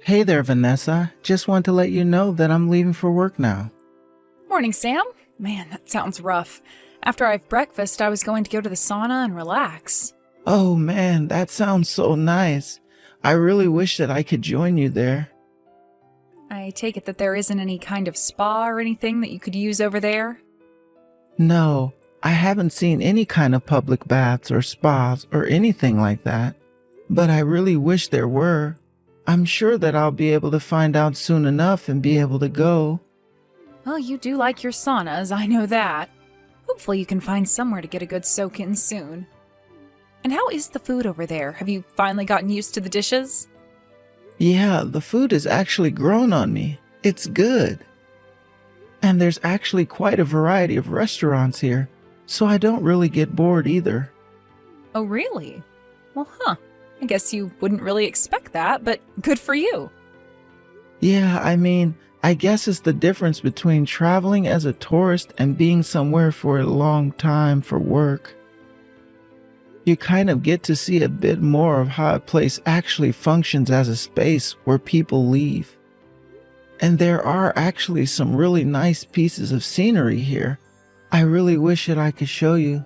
Hey there, Vanessa. Just want to let you know that I'm leaving for work now. Morning, Sam. Man, that sounds rough. After I've breakfast, I was going to go to the sauna and relax. Oh man, that sounds so nice. I really wish that I could join you there. I take it that there isn't any kind of spa or anything that you could use over there? No, I haven't seen any kind of public baths or spas or anything like that. But I really wish there were. I'm sure that I'll be able to find out soon enough and be able to go. Well, you do like your saunas, I know that. Hopefully you can find somewhere to get a good soak in soon. And how is the food over there? Have you finally gotten used to the dishes? Yeah, the food has actually grown on me. It's good. And there's actually quite a variety of restaurants here, so I don't really get bored either. Oh, really? Well, I guess you wouldn't really expect that, but good for you. Yeah, I guess it's the difference between traveling as a tourist and being somewhere for a long time for work. You kind of get to see a bit more of how a place actually functions as a space where people leave. And there are actually some really nice pieces of scenery here. I really wish that I could show you.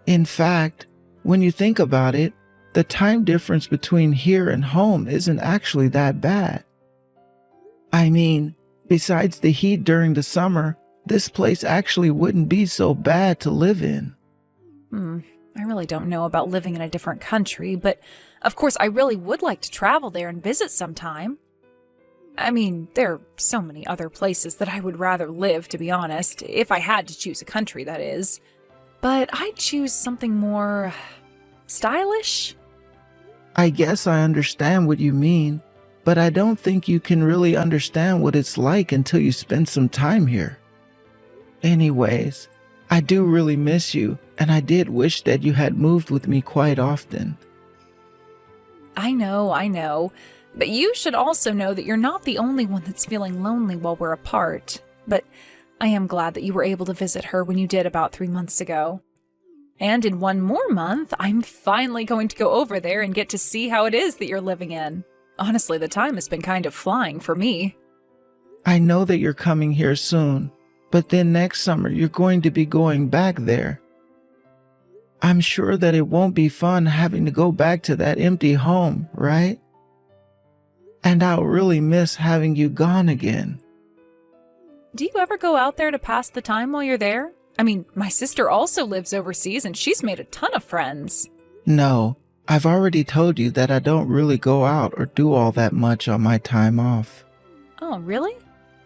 In fact, when you think about it, the time difference between here and home isn't actually that bad. Besides the heat during the summer, this place actually wouldn't be so bad to live in. I really don't know about living in a different country, but of course I really would like to travel there and visit sometime. There are so many other places that I would rather live, to be honest, if I had to choose a country, that is. But I'd choose something more stylish. I guess I understand what you mean, but I don't think you can really understand what it's like until you spend some time here. Anyways, I do really miss you, and I did wish that you had moved with me quite often. I know. But you should also know that you're not the only one that's feeling lonely while we're apart. But I am glad that you were able to visit her when you did about 3 months ago. And in 1 more month, I'm finally going to go over there and get to see how it is that you're living in. Honestly, the time has been kind of flying for me. I know that you're coming here soon, but then next summer you're going to be going back there. I'm sure that it won't be fun having to go back to that empty home, right? And I'll really miss having you gone again. Do you ever go out there to pass the time while you're there? My sister also lives overseas and she's made a ton of friends. No, I've already told you that I don't really go out or do all that much on my time off. Oh, really?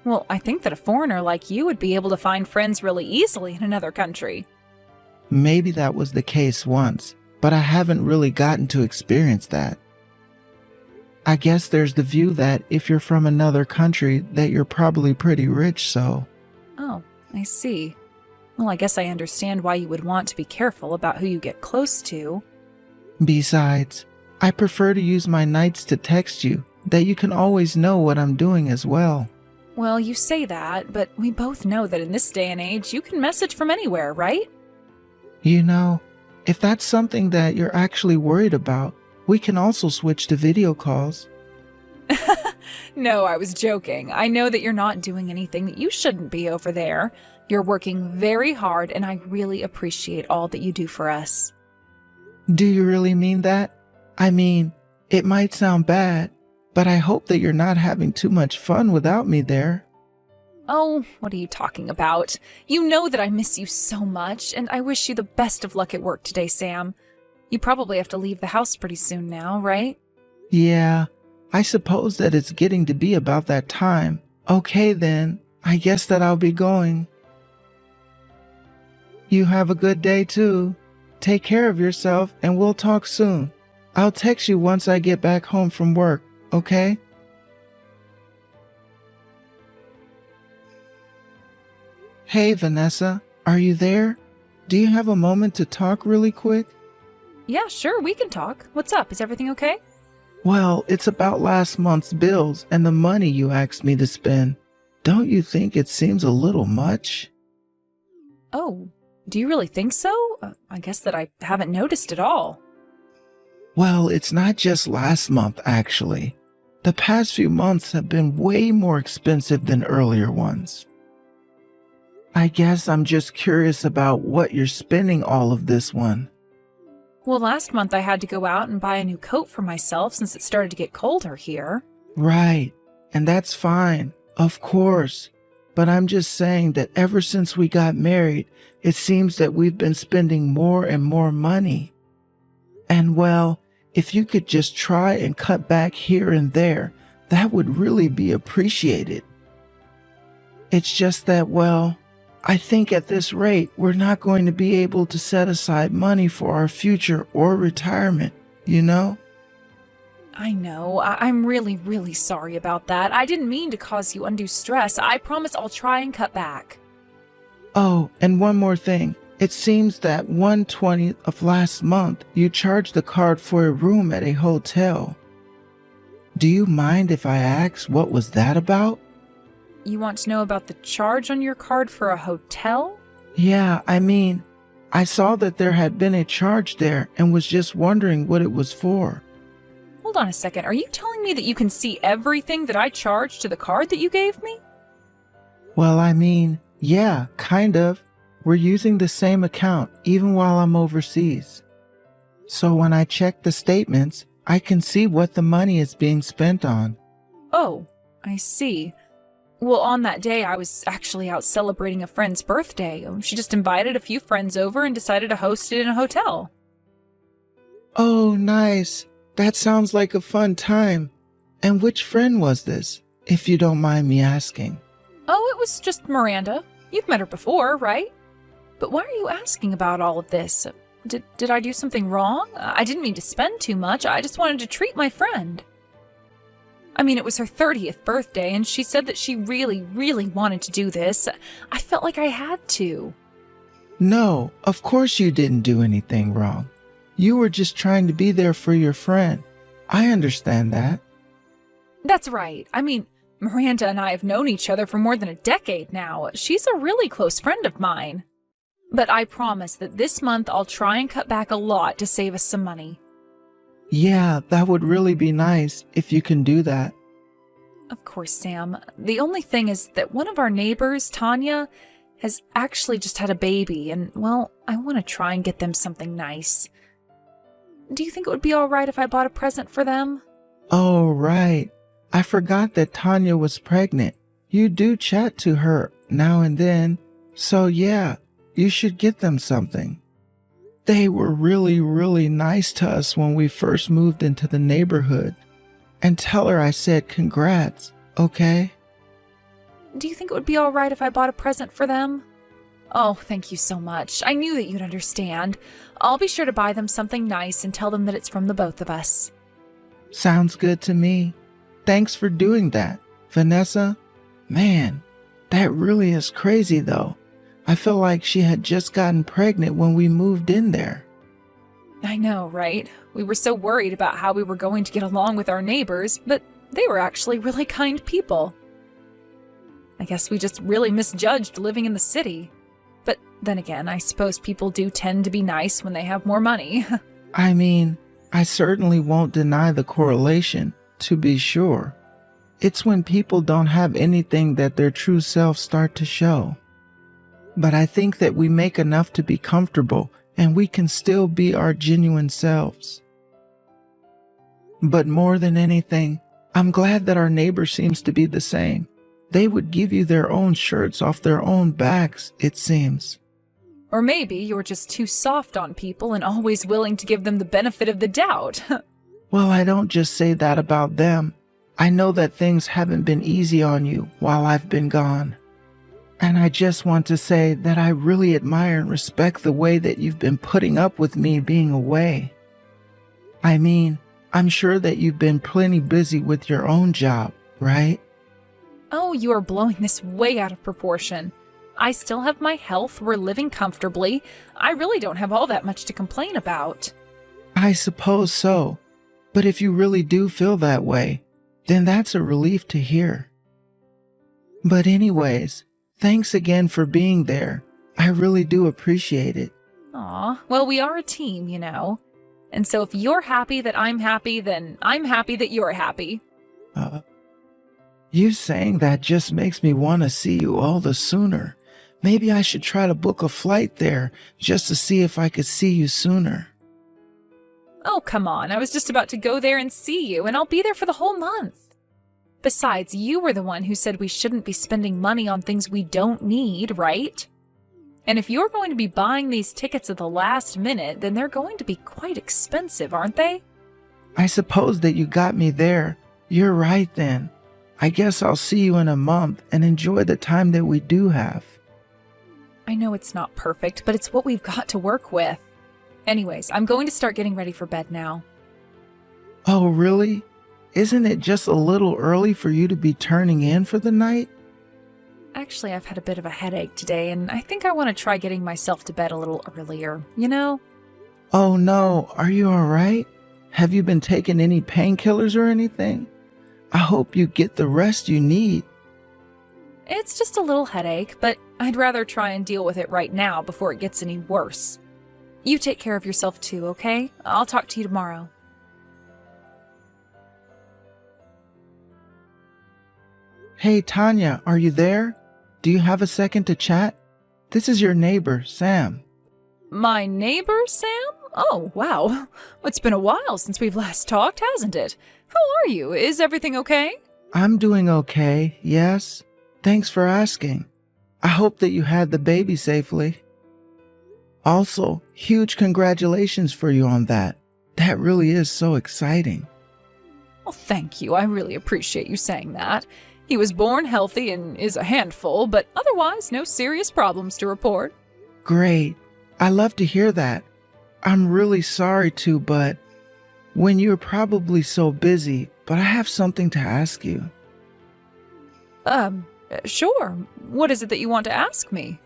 Well, I think that a foreigner like you would be able to find friends really easily in another country. Maybe that was the case once, but I haven't really gotten to experience that. I guess there's the view that if you're from another country, that you're probably pretty rich, so. Oh, I see. Well, I guess I understand why you would want to be careful about who you get close to. Besides, I prefer to use my nights to text you, that you can always know what I'm doing as well. Well, you say that, but we both know that in this day and age, you can message from anywhere, right? You know, if that's something that you're actually worried about, we can also switch to video calls. No, I was joking. I know that you're not doing anything that you shouldn't be over there. You're working very hard, and I really appreciate all that you do for us. Do you really mean that? It might sound bad, but I hope that you're not having too much fun without me there. Oh, what are you talking about? You know that I miss you so much, and I wish you the best of luck at work today, Sam. You probably have to leave the house pretty soon now, right? Yeah, I suppose that it's getting to be about that time. Okay then, I guess that I'll be going. You have a good day too. Take care of yourself and we'll talk soon. I'll text you once I get back home from work, okay? Hey Vanessa, are you there? Do you have a moment to talk really quick? Yeah, sure, we can talk. What's up? Is everything okay? Well, it's about last month's bills and the money you asked me to spend. Don't you think it seems a little much? Oh, do you really think so? I guess that I haven't noticed at all. Well, it's not just last month, actually. The past few months have been way more expensive than earlier ones. I guess I'm just curious about what you're spending all of this on. Well, last month I had to go out and buy a new coat for myself since it started to get colder here. Right, and that's fine, of course. But I'm just saying that ever since we got married, it seems that we've been spending more and more money. And well, if you could just try and cut back here and there, that would really be appreciated. It's just that, well, I think at this rate, we're not going to be able to set aside money for our future or retirement, you know? I know. I'm really, really sorry about that. I didn't mean to cause you undue stress. I promise I'll try and cut back. Oh, and one more thing. It seems that 1/20 of last month, you charged the card for a room at a hotel. Do you mind if I ask what was that about? You want to know about the charge on your card for a hotel? Yeah, I mean, I saw that there had been a charge there and was just wondering what it was for. Hold on a second. Are you telling me that you can see everything that I charged to the card that you gave me? Well, I mean, yeah, kind of. We're using the same account even while I'm overseas. So when I check the statements, I can see what the money is being spent on. Oh, I see. Well, on that day, I was actually out celebrating a friend's birthday. She just invited a few friends over and decided to host it in a hotel. Oh, nice. That sounds like a fun time. And which friend was this, if you don't mind me asking? Oh, it was just Miranda. You've met her before, right? But why are you asking about all of this? Did I do something wrong? I didn't mean to spend too much. I just wanted to treat my friend. I mean, it was her 30th birthday, and she said that she really, really wanted to do this. I felt like I had to. No, of course you didn't do anything wrong. You were just trying to be there for your friend. I understand that. That's right. I mean, Miranda and I have known each other for more than a decade now. She's a really close friend of mine. But I promise that this month I'll try and cut back a lot to save us some money. Yeah, that would really be nice if you can do that. Of course, Sam. The only thing is that one of our neighbors, Tanya, has actually just had a baby, and, well, I want to try and get them something nice. Do you think it would be all right if I bought a present for them? Oh, right. I forgot that Tanya was pregnant. You do chat to her now and then, so yeah, you should get them something. They were really, really nice to us when we first moved into the neighborhood. And tell her I said congrats, okay? Do you think it would be all right if I bought a present for them? Oh, thank you so much. I knew that you'd understand. I'll be sure to buy them something nice and tell them that it's from the both of us. Sounds good to me. Thanks for doing that, Vanessa. Man, that really is crazy though. I feel like she had just gotten pregnant when we moved in there. I know, right? We were so worried about how we were going to get along with our neighbors, but they were actually really kind people. I guess we just really misjudged living in the city. But then again, I suppose people do tend to be nice when they have more money. I mean, I certainly won't deny the correlation, to be sure. It's when people don't have anything that their true selves start to show. But I think that we make enough to be comfortable and we can still be our genuine selves. But more than anything, I'm glad that our neighbor seems to be the same. They would give you their own shirts off their own backs, it seems. Or maybe you're just too soft on people and always willing to give them the benefit of the doubt. Well, I don't just say that about them. I know that things haven't been easy on you while I've been gone. And I just want to say that I really admire and respect the way that you've been putting up with me being away. I mean, I'm sure that you've been plenty busy with your own job, right? Oh, you are blowing this way out of proportion. I still have my health, we're living comfortably. I really don't have all that much to complain about. I suppose so. But if you really do feel that way, then that's a relief to hear. But anyways, thanks again for being there. I really do appreciate it. Aw, well, we are a team, you know. And so if you're happy that I'm happy, then I'm happy that you're happy. Uh, you saying that just makes me want to see you all the sooner. Maybe I should try to book a flight there just to see if I could see you sooner. Oh, come on. I was just about to go there and see you, and I'll be there for the whole month. Besides, you were the one who said we shouldn't be spending money on things we don't need, right? And if you're going to be buying these tickets at the last minute, then they're going to be quite expensive, aren't they? I suppose that you got me there. You're right then. I guess I'll see you in a month and enjoy the time that we do have. I know it's not perfect, but it's what we've got to work with. Anyways, I'm going to start getting ready for bed now. Oh, really? Isn't it just a little early for you to be turning in for the night? Actually, I've had a bit of a headache today, and I think I want to try getting myself to bed a little earlier, you know? Oh no, are you all right? Have you been taking any painkillers or anything? I hope you get the rest you need. It's just a little headache, but I'd rather try and deal with it right now before it gets any worse. You take care of yourself too, okay? I'll talk to you tomorrow. Hey, Tanya, are you there? Do you have a second to chat? This is your neighbor, Sam. My neighbor, Sam? Oh, wow. It's been a while since we've last talked, hasn't it? How are you? Is everything okay? I'm doing okay, yes. Thanks for asking. I hope that you had the baby safely. Also, huge congratulations for you on that. That really is so exciting. Well, thank you. I really appreciate you saying that. He was born healthy and is a handful, but otherwise no serious problems to report. Great. I love to hear that. I'm really sorry to, but when you're probably so busy, but I have something to ask you. Sure. What is it that you want to ask me?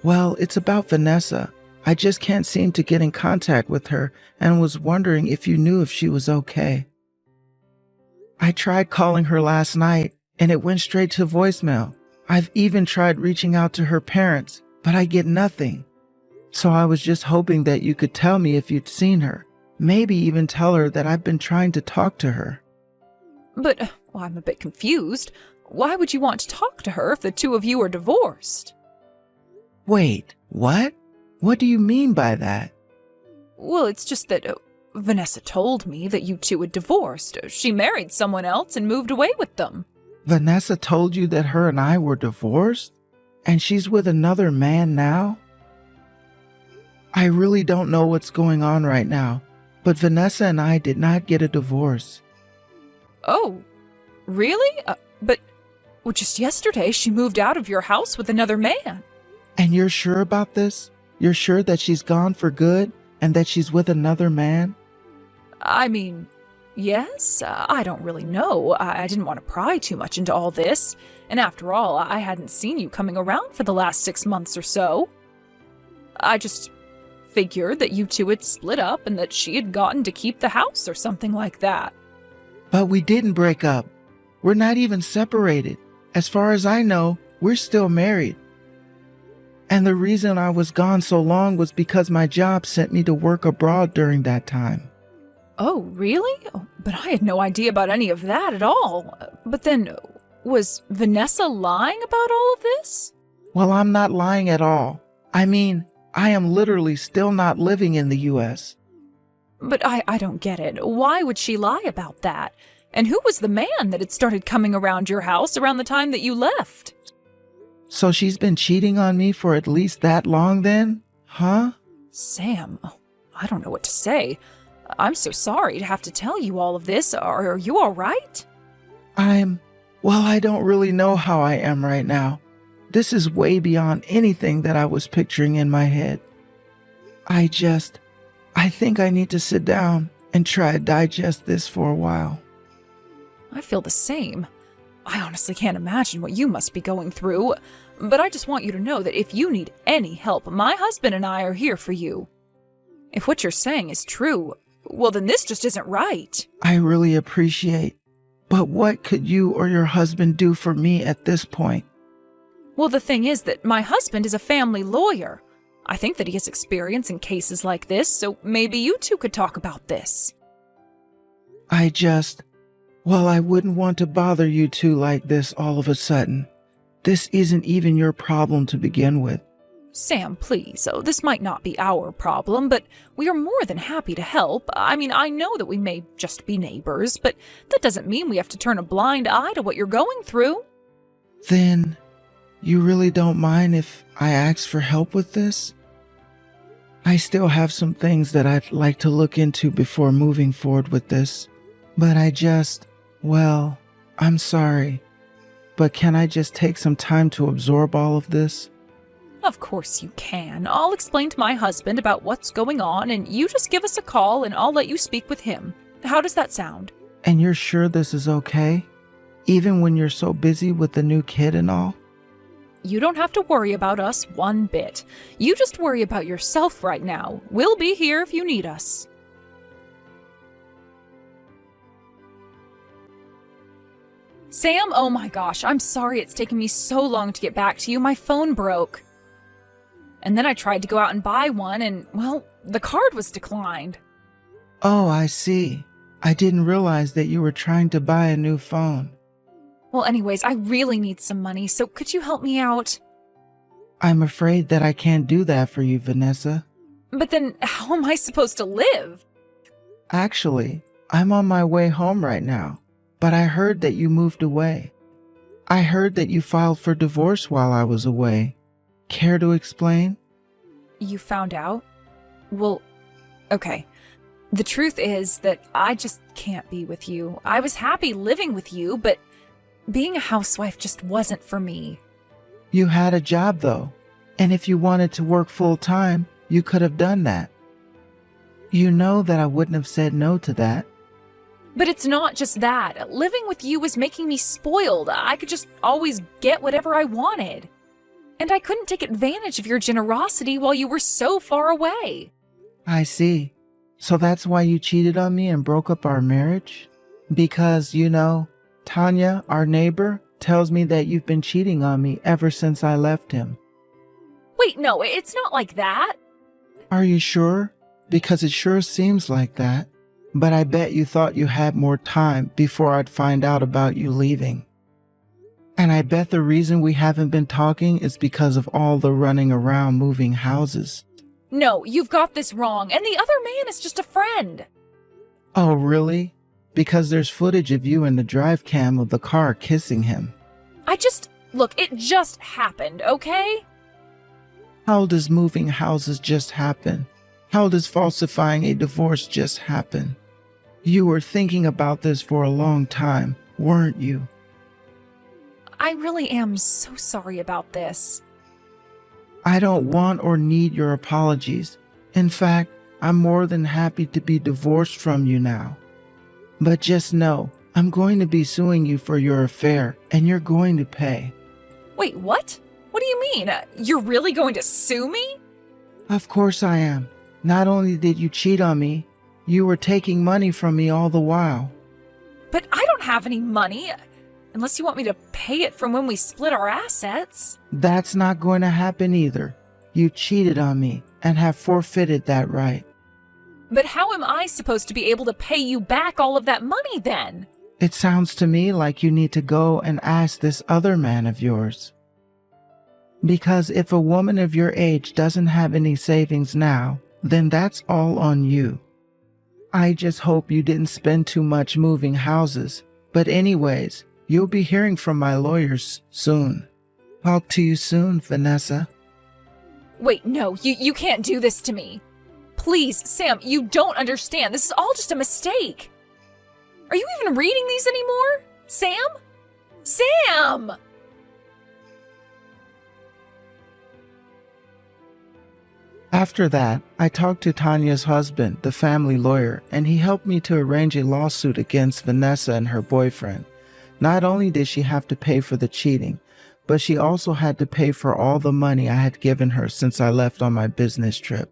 Well, it's about Vanessa. I just can't seem to get in contact with her and was wondering if you knew if she was okay. I tried calling her last night and it went straight to voicemail. I've even tried reaching out to her parents, but I get nothing. So I was just hoping that you could tell me if you'd seen her. Maybe even tell her that I've been trying to talk to her. But, well, I'm a bit confused. Why would you want to talk to her if the two of you are divorced? Wait, what? What do you mean by that? Well, it's just that Vanessa told me that you two had divorced. She married someone else and moved away with them. Vanessa told you that her and I were divorced? And she's with another man now? I really don't know what's going on right now, but Vanessa and I did not get a divorce. Oh, really? Well, just yesterday she moved out of your house with another man. And you're sure about this? You're sure that she's gone for good and that she's with another man? I mean, yes, I don't really know. I didn't want to pry too much into all this. And after all, I hadn't seen you coming around for the last 6 months or so. I just figured that you two had split up and that she had gotten to keep the house or something like that. But we didn't break up. We're not even separated. As far as I know, we're still married. And the reason I was gone so long was because my job sent me to work abroad during that time. Oh, really? But I had no idea about any of that at all. But then, was Vanessa lying about all of this? Well, I'm not lying at all. I mean, I am literally still not living in the U.S. But I don't get it. Why would she lie about that? And who was the man that had started coming around your house around the time that you left? So she's been cheating on me for at least that long then? Huh? Sam, I don't know what to say. I'm so sorry to have to tell you all of this. Are you all right? Well, I don't really know how I am right now. This is way beyond anything that I was picturing in my head. I think I need to sit down and try to digest this for a while. I feel the same. I honestly can't imagine what you must be going through, but I just want you to know that if you need any help, my husband and I are here for you. If what you're saying is true, well, then this just isn't right. I really appreciate. But what could you or your husband do for me at this point? Well, the thing is that my husband is a family lawyer. I think that he has experience in cases like this, so maybe you two could talk about this. Well, I wouldn't want to bother you two like this all of a sudden. This isn't even your problem to begin with. Sam, please. Oh, this might not be our problem, but we are more than happy to help. I mean, I know that we may just be neighbors, but that doesn't mean we have to turn a blind eye to what you're going through. Then, you really don't mind if I ask for help with this? I still have some things that I'd like to look into before moving forward with this, but well, I'm sorry, but can I just take some time to absorb all of this? Of course you can. I'll explain to my husband about what's going on, and you just give us a call and I'll let you speak with him. How does that sound? And you're sure this is okay? Even when you're so busy with the new kid and all? You don't have to worry about us one bit. You just worry about yourself right now. We'll be here if you need us. Sam, oh my gosh, I'm sorry it's taken me so long to get back to you. My phone broke. And then I tried to go out and buy one and, well, the card was declined. Oh, I see. I didn't realize that you were trying to buy a new phone. Well, anyways, I really need some money, so could you help me out? I'm afraid that I can't do that for you, Vanessa. But then, how am I supposed to live? Actually, I'm on my way home right now, but I heard that you moved away. I heard that you filed for divorce while I was away. Care to explain? You found out? Well, okay. The truth is that I just can't be with you. I was happy living with you, but being a housewife just wasn't for me. You had a job, though, and if you wanted to work full-time, you could have done that. You know that I wouldn't have said no to that. But it's not just that. Living with you was making me spoiled. I could just always get whatever I wanted. And I couldn't take advantage of your generosity while you were so far away. I see. So that's why you cheated on me and broke up our marriage? Because, Tanya, our neighbor, tells me that you've been cheating on me ever since I left him. Wait, no, it's not like that. Are you sure? Because it sure seems like that. But I bet you thought you had more time before I'd find out about you leaving. And I bet the reason we haven't been talking is because of all the running around moving houses. No, you've got this wrong, and the other man is just a friend. Oh, really? Because there's footage of you in the drive cam of the car kissing him. Look, it just happened, okay? How does moving houses just happen? How does falsifying a divorce just happen? You were thinking about this for a long time, weren't you? I really am so sorry about this. I don't want or need your apologies. In fact, I'm more than happy to be divorced from you now. But just know, I'm going to be suing you for your affair, and you're going to pay. Wait, what? What do you mean? You're really going to sue me? Of course I am. Not only did you cheat on me, you were taking money from me all the while. But I don't have any money. Unless you want me to pay it from when we split our assets. That's not going to happen either. You cheated on me and have forfeited that right. But how am I supposed to be able to pay you back all of that money then? It sounds to me like you need to go and ask this other man of yours. Because if a woman of your age doesn't have any savings now, then that's all on you. I just hope you didn't spend too much moving houses. But anyways, you'll be hearing from my lawyers soon. Talk to you soon, Vanessa. Wait, no, you can't do this to me. Please, Sam, you don't understand. This is all just a mistake. Are you even reading these anymore? Sam? Sam! After that, I talked to Tanya's husband, the family lawyer, and he helped me to arrange a lawsuit against Vanessa and her boyfriend. Not only did she have to pay for the cheating, but she also had to pay for all the money I had given her since I left on my business trip.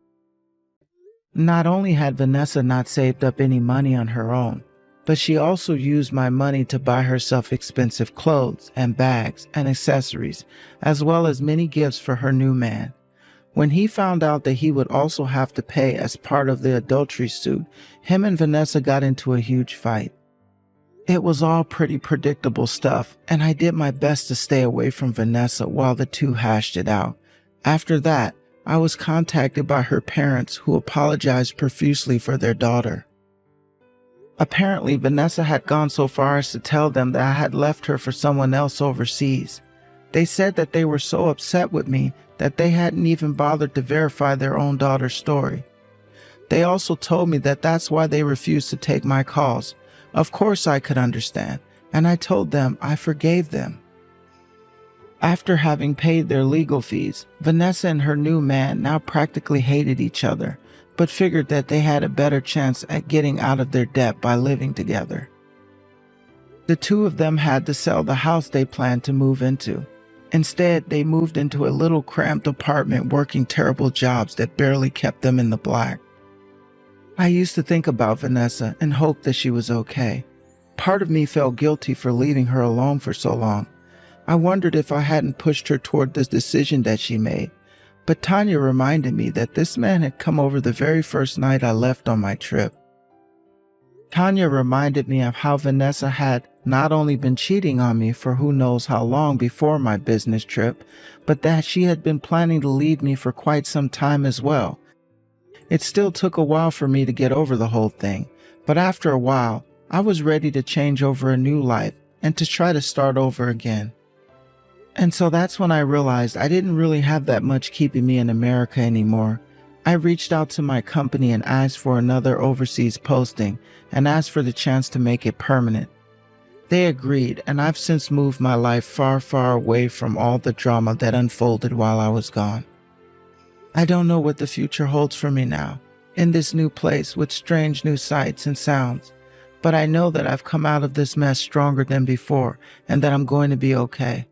Not only had Vanessa not saved up any money on her own, but she also used my money to buy herself expensive clothes and bags and accessories, as well as many gifts for her new man. When he found out that he would also have to pay as part of the adultery suit, him and Vanessa got into a huge fight. It was all pretty predictable stuff, and I did my best to stay away from Vanessa while the two hashed it out. After that, I was contacted by her parents, who apologized profusely for their daughter. Apparently, Vanessa had gone so far as to tell them that I had left her for someone else overseas. They said that they were so upset with me that they hadn't even bothered to verify their own daughter's story. They also told me that that's why they refused to take my calls. Of course I could understand, and I told them I forgave them. After having paid their legal fees, Vanessa and her new man now practically hated each other, but figured that they had a better chance at getting out of their debt by living together. The two of them had to sell the house they planned to move into. Instead, they moved into a little cramped apartment working terrible jobs that barely kept them in the black. I used to think about Vanessa and hope that she was okay. Part of me felt guilty for leaving her alone for so long. I wondered if I hadn't pushed her toward this decision that she made. But Tanya reminded me that this man had come over the very first night I left on my trip. Tanya reminded me of how Vanessa had not only been cheating on me for who knows how long before my business trip, but that she had been planning to leave me for quite some time as well. It still took a while for me to get over the whole thing, but after a while, I was ready to change over a new life and to try to start over again. And so that's when I realized I didn't really have that much keeping me in America anymore. I reached out to my company and asked for another overseas posting and asked for the chance to make it permanent. They agreed, and I've since moved my life far, far away from all the drama that unfolded while I was gone. I don't know what the future holds for me now, in this new place with strange new sights and sounds, but I know that I've come out of this mess stronger than before and that I'm going to be okay.